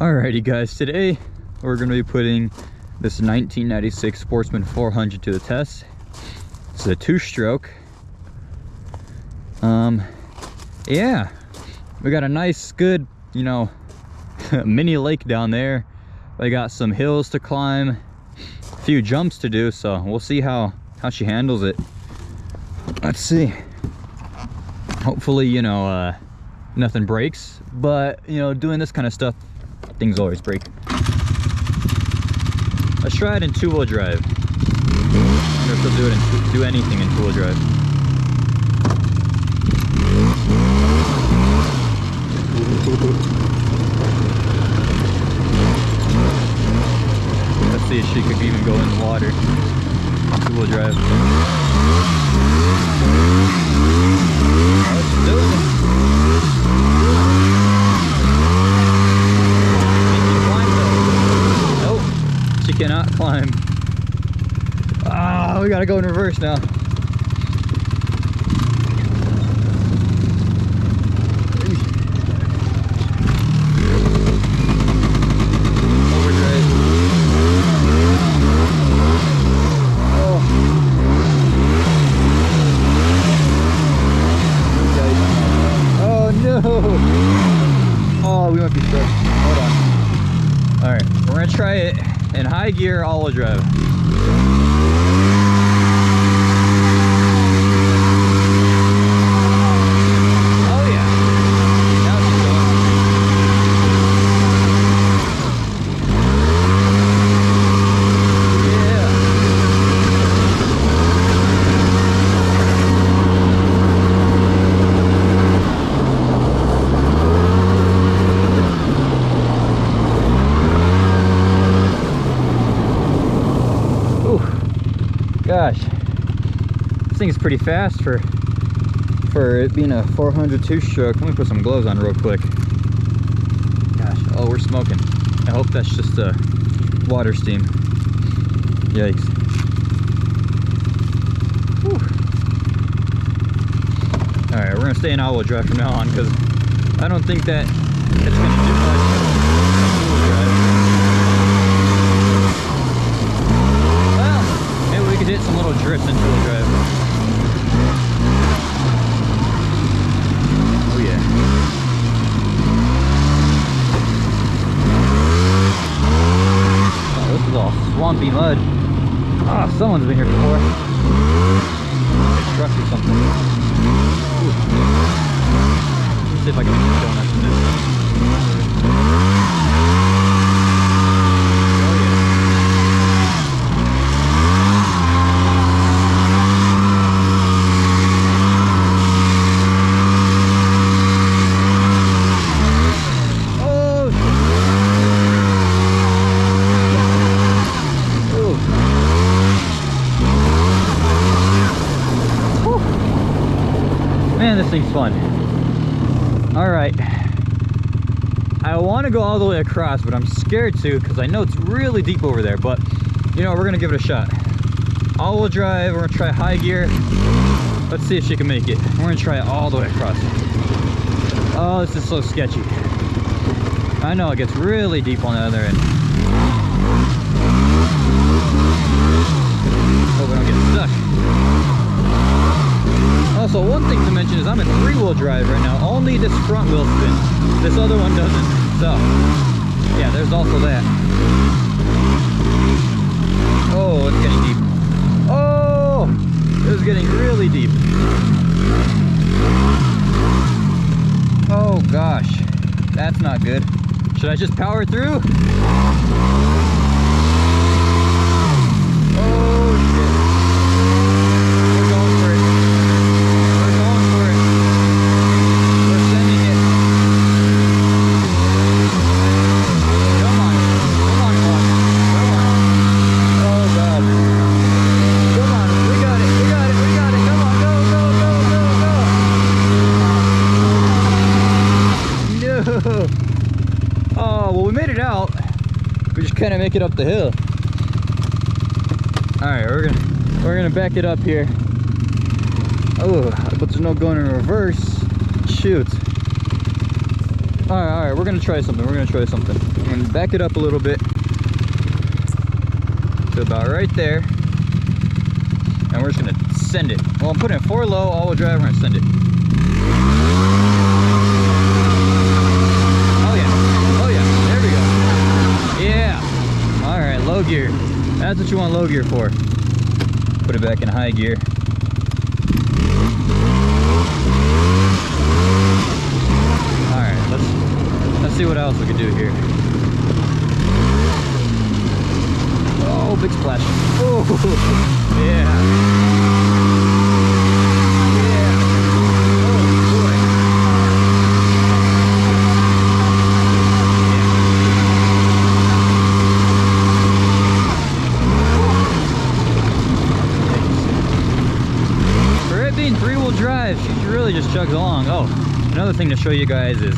Alrighty guys, today we're going to be putting this 1996 Sportsman 400 to the test. It's a 2-stroke. Yeah, we got a nice, good, mini lake down there. We got some hills to climb, a few jumps to do, so we'll see how she handles it. Let's see. Hopefully, nothing breaks, but doing this kind of stuff, things always break. Let's try it in 2-wheel drive. I wonder if they'll do anything in 2-wheel drive. Let's see if she could even go in the water. 2-wheel drive. Oh, she's doing it. She cannot climb. Ah, we gotta go in reverse now. Overdrive. Oh. Oh no. Oh, we might be stuck. Hold on. All right, we're gonna try it in high gear, all-wheel drive. Oh yeah. Now she's going. Yeah. Gosh, this thing is pretty fast for it being a 400 2-stroke. Let me put some gloves on real quick. Gosh, oh, we're smoking. I hope that's just water steam. Yikes. Whew. All right, we're gonna stay in all-wheel drive from now on because I don't think that it's gonna do much. We could hit some little drifts in 2-wheel drive. Oh yeah. Oh, this is all swampy mud. Ah, someone's been here before. A truck or something. Ooh. Let's see if I can make some donuts in this. Man, this thing's fun. All right, I want to go all the way across, but I'm scared to because I know it's really deep over there. But we're gonna give it a shot. All-wheel drive. We're gonna try high gear. Let's see if she can make it. We're gonna try it all the way across. Oh, this is so sketchy. I know it gets really deep on the other end. Hope I don't get stuck. Also, one thing to mention is I'm in 3-wheel drive right now. Only this front wheel spins. This other one doesn't. So, yeah, there's also that. Oh, it's getting deep. Oh, it was getting really deep. Oh gosh, that's not good. Should I just power through? Oh shit. We're going for it. We're going for it. We're sending it. Come on. Come on, come on. Come on. Oh god. Come on. We got it. We got it. We got it. Come on. Go, go, go, go, go. No. Oh, well, we made it out. We just kind of make it up the hill. All right, we're gonna back it up here. Oh, but there's no going in reverse. Shoot. All right, we're gonna try something. I'm gonna back it up a little bit to about right there, and we're just gonna send it. Well, I'm putting it 4 low, all-wheel drive. We're gonna send it. Oh yeah, there we go. Yeah. All right, low gear. That's what you want low gear for. Put it back in high gear. All right, let's see what else we can do here. Oh, big splash. Oh, yeah. Yeah. Oh, boy. Yeah. For it being 3-wheel drive, she really just chugs along. Oh, another thing to show you guys is,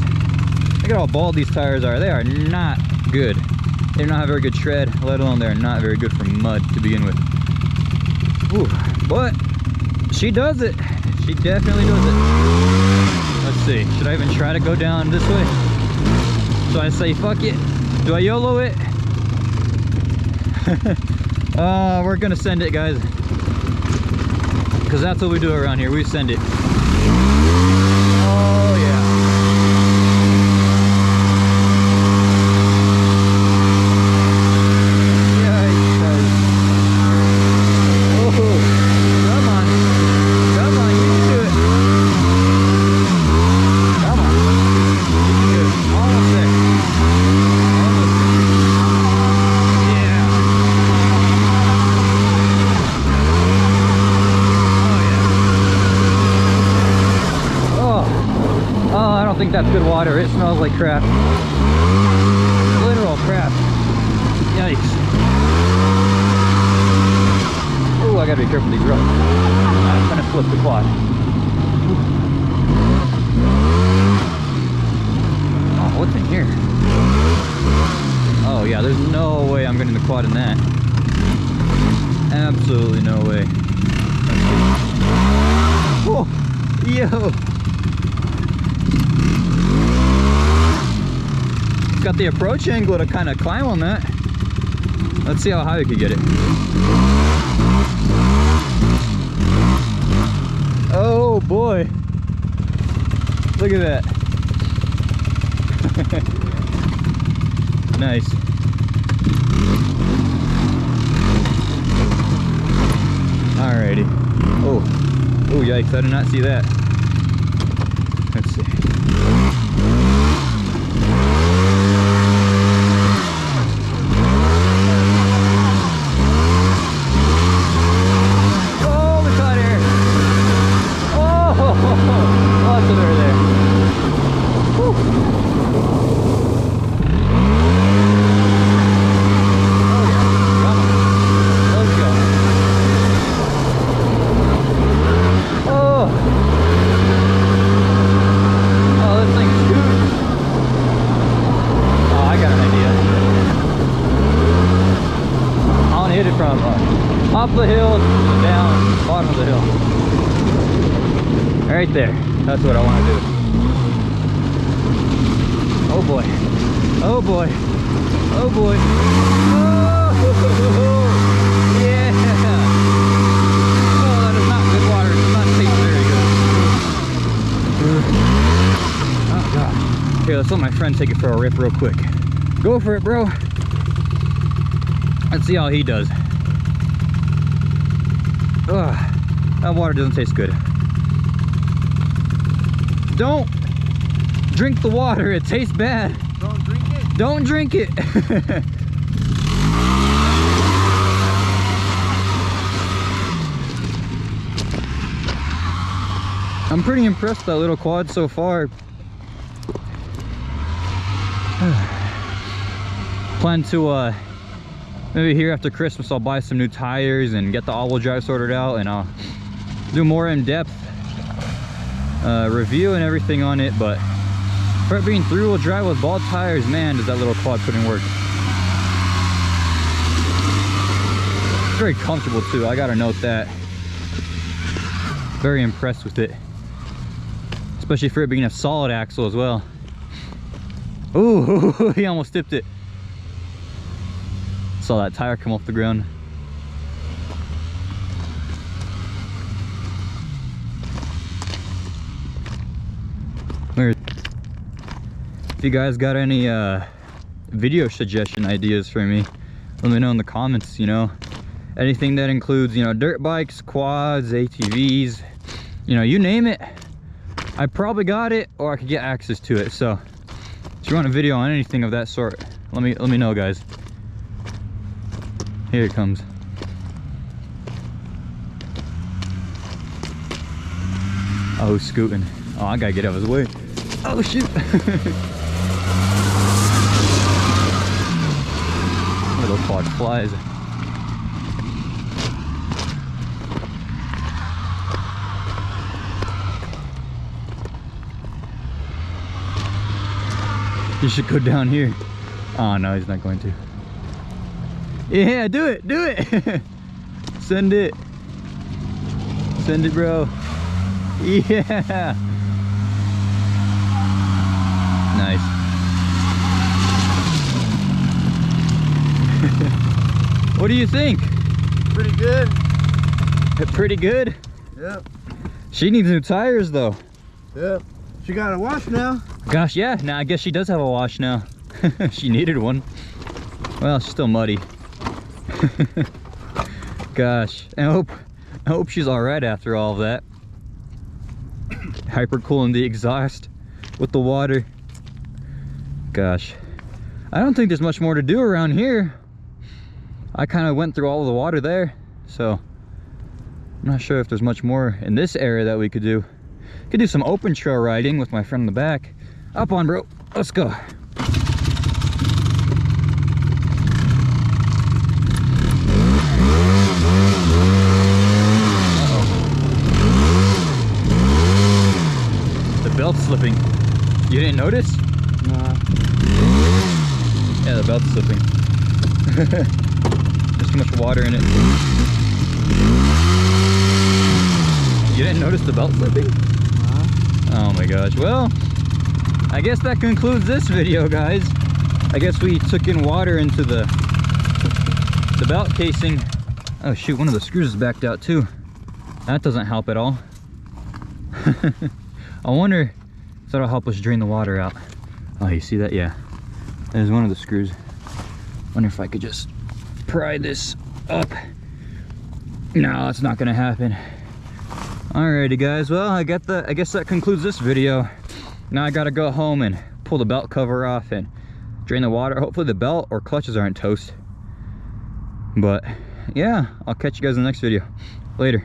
look at how bald these tires are. They are not good. They do not have very good tread, let alone they're not very good for mud to begin with. Ooh, but she does it. She definitely does it. Let's see, should I even try to go down this way? So I say fuck it. Do I YOLO it? We're gonna send it, guys, because that's what we do around here. We send it. Oh yeah. That's good water. It smells like crap. Literal crap. Yikes. Oh, I gotta be careful with these rocks. I'm gonna flip the quad. Oh, what's in here? Oh yeah, there's no way I'm getting the quad in that. Absolutely no way. Oh, yo. Got the approach angle to kind of climb on that. Let's see how high we could get it. Oh boy, look at that. Nice. Alrighty. Oh yikes, I did not see that. Let's see. Up the hill, down, bottom of the hill. Right there. That's what I want to do. Oh boy. Oh boy. Oh boy. Oh, yeah. Oh, that is not good water. It does not taste very good. Oh god. Here, let's let my friend take it for a rip real quick. Go for it, bro. Let's see how he does. Ugh, that water doesn't taste good. Don't drink the water, it tastes bad. Don't drink it? Don't drink it. I'm pretty impressed with that little quad so far. Plan to maybe here after Christmas I'll buy some new tires and get the all-wheel drive sorted out, and I'll do more in-depth review and everything on it. But for it being 3-wheel drive with bald tires, man, does that little quad put in work. It's very comfortable too, I gotta note that. Very impressed with it, especially for it being a solid axle as well. Oh, he almost tipped it. Saw that tire come off the ground. If you guys got any video suggestion ideas for me, let me know in the comments. You know, anything that includes, you know, dirt bikes, quads, ATVs, you know, you name it, I probably got it, or I could get access to it. So if you want a video on anything of that sort, let me know, guys. Here it comes. Oh, scooting. Oh, I gotta get out of his way. Oh shoot. Little quad flies. You should go down here. Oh no, he's not going to. Yeah, do it, do it. Send it. Send it, bro. Yeah. Nice. What do you think? Pretty good. Pretty good? Yep. She needs new tires though. Yep. She got a wash now. Gosh, yeah. Now I guess she does have a wash now. She needed one. Well, she's still muddy. Gosh, I hope she's all right after all of that. Hyper cooling the exhaust with the water. Gosh, I don't think there's much more to do around here. I kind of went through all of the water there, so I'm not sure if there's much more in this area that we could do. Could do some open trail riding with my friend in the back. Up on, bro. Let's go. Belt's slipping. You didn't notice? Nah. Yeah, the belt's slipping. There's too much water in it. You didn't notice the belt slipping? Nah. Oh my gosh. Well, I guess that concludes this video, guys. I guess we took in water into the belt casing. Oh shoot, one of the screws is backed out too. That doesn't help at all. I wonder if that'll help us drain the water out. Oh, you see that? Yeah. There's one of the screws. Wonder if I could just pry this up. No, that's not gonna happen. Alrighty guys, well I guess that concludes this video. Now I gotta go home and pull the belt cover off and drain the water. Hopefully the belt or clutches aren't toast. But yeah, I'll catch you guys in the next video. Later.